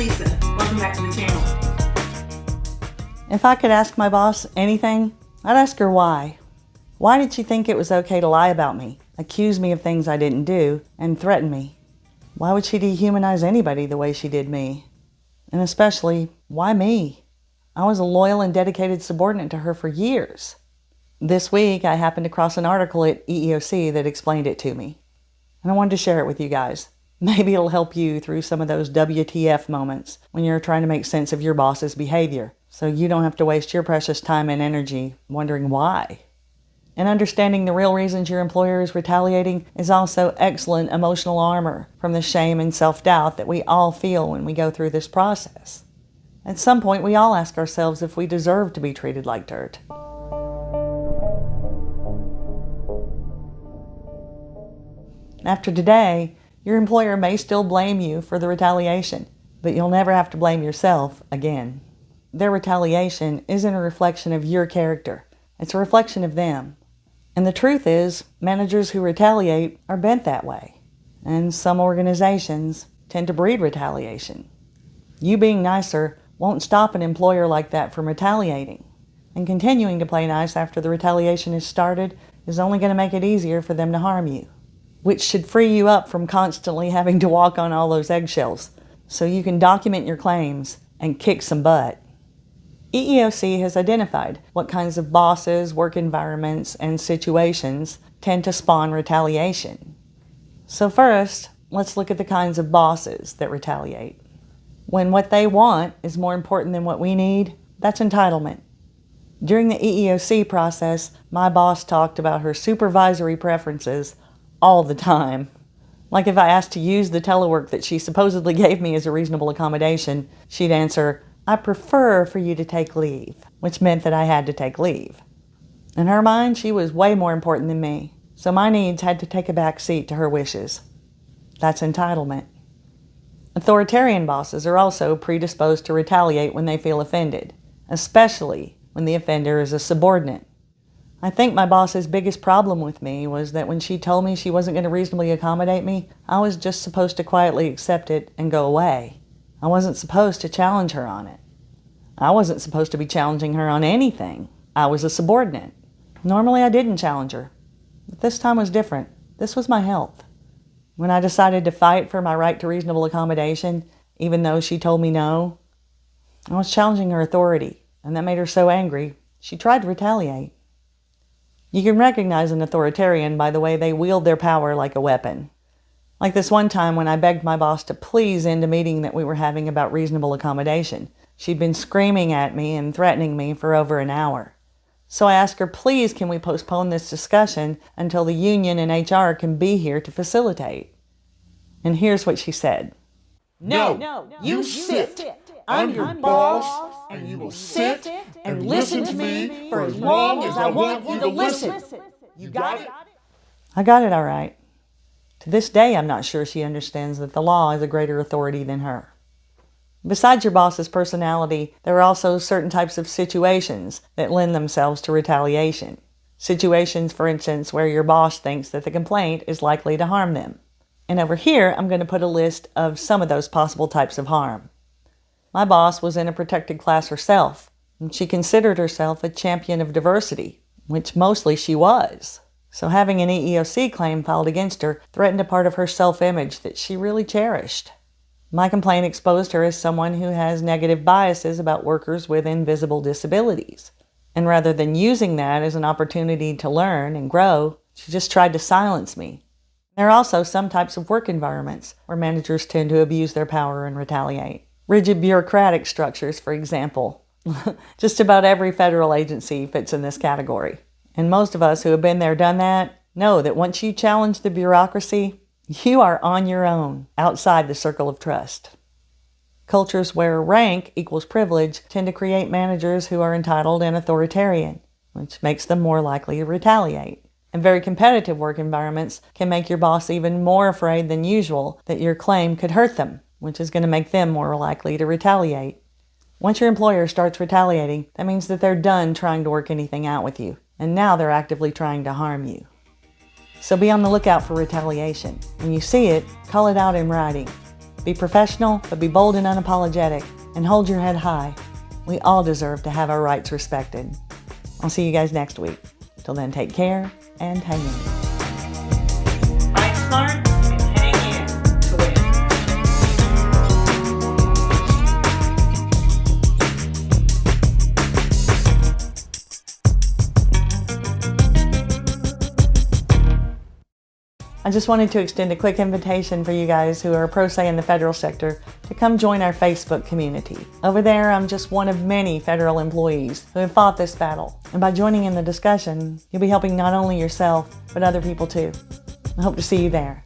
Lisa. Welcome back to the channel. If I could ask my boss anything, I'd ask her why. Why did she think it was okay to lie about me, accuse me of things I didn't do, and threaten me? Why would she dehumanize anybody the way she did me? And especially, why me? I was a loyal and dedicated subordinate to her for years. This week, I happened to cross an article at EEOC that explained it to me. And I wanted to share it with you guys. Maybe it'll help you through some of those WTF moments when you're trying to make sense of your boss's behavior, so you don't have to waste your precious time and energy wondering why. And understanding the real reasons your employer is retaliating is also excellent emotional armor from the shame and self-doubt that we all feel when we go through this process. At some point, we all ask ourselves if we deserve to be treated like dirt. After today, your employer may still blame you for the retaliation, but you'll never have to blame yourself again. Their retaliation isn't a reflection of your character. It's a reflection of them. And the truth is, managers who retaliate are bent that way. And some organizations tend to breed retaliation. You being nicer won't stop an employer like that from retaliating. And continuing to play nice after the retaliation is started is only going to make it easier for them to harm you, which should free you up from constantly having to walk on all those eggshells so you can document your claims and kick some butt. EEOC has identified what kinds of bosses, work environments, and situations tend to spawn retaliation. So first, let's look at the kinds of bosses that retaliate. When what they want is more important than what we need, that's entitlement. During the EEOC process, my boss talked about her supervisory preferences all the time. Like if I asked to use the telework that she supposedly gave me as a reasonable accommodation, she'd answer, "I prefer for you to take leave," which meant that I had to take leave. In her mind, she was way more important than me, so my needs had to take a back seat to her wishes. That's entitlement. Authoritarian bosses are also predisposed to retaliate when they feel offended, especially when the offender is a subordinate. I think my boss's biggest problem with me was that when she told me she wasn't going to reasonably accommodate me, I was just supposed to quietly accept it and go away. I wasn't supposed to challenge her on it. I wasn't supposed to be challenging her on anything. I was a subordinate. Normally I didn't challenge her, but this time was different. This was my health. When I decided to fight for my right to reasonable accommodation, even though she told me no, I was challenging her authority, and that made her so angry, she tried to retaliate. You can recognize an authoritarian by the way they wield their power like a weapon. Like this one time when I begged my boss to please end a meeting that we were having about reasonable accommodation. She'd been screaming at me and threatening me for over an hour. So I asked her, please, can we postpone this discussion until the union and HR can be here to facilitate? And here's what she said. No, you sit. I'm your boss, and you will sit and listen to me for as long as I want you to listen. You got it? I got it all right. To this day, I'm not sure she understands that the law is a greater authority than her. Besides your boss's personality, there are also certain types of situations that lend themselves to retaliation. Situations, for instance, where your boss thinks that the complaint is likely to harm them. And over here, I'm going to put a list of some of those possible types of harm. My boss was in a protected class herself, and she considered herself a champion of diversity, which mostly she was. So having an EEOC claim filed against her threatened a part of her self-image that she really cherished. My complaint exposed her as someone who has negative biases about workers with invisible disabilities. And rather than using that as an opportunity to learn and grow, she just tried to silence me. There are also some types of work environments where managers tend to abuse their power and retaliate. Rigid bureaucratic structures, for example. Just about every federal agency fits in this category. And most of us who have been there, done that, know that once you challenge the bureaucracy, you are on your own, outside the circle of trust. Cultures where rank equals privilege tend to create managers who are entitled and authoritarian, which makes them more likely to retaliate. And very competitive work environments can make your boss even more afraid than usual that your claim could hurt them, which is going to make them more likely to retaliate. Once your employer starts retaliating, that means that they're done trying to work anything out with you, and now they're actively trying to harm you. So be on the lookout for retaliation. When you see it, call it out in writing. Be professional, but be bold and unapologetic, and hold your head high. We all deserve to have our rights respected. I'll see you guys next week. Till then, take care and hang in. Fight smart and hang in to win. I just wanted to extend a quick invitation for you guys who are pro se in the federal sector to come join our Facebook community. Over there, I'm just one of many federal employees who have fought this battle. And by joining in the discussion, you'll be helping not only yourself, but other people too. I hope to see you there.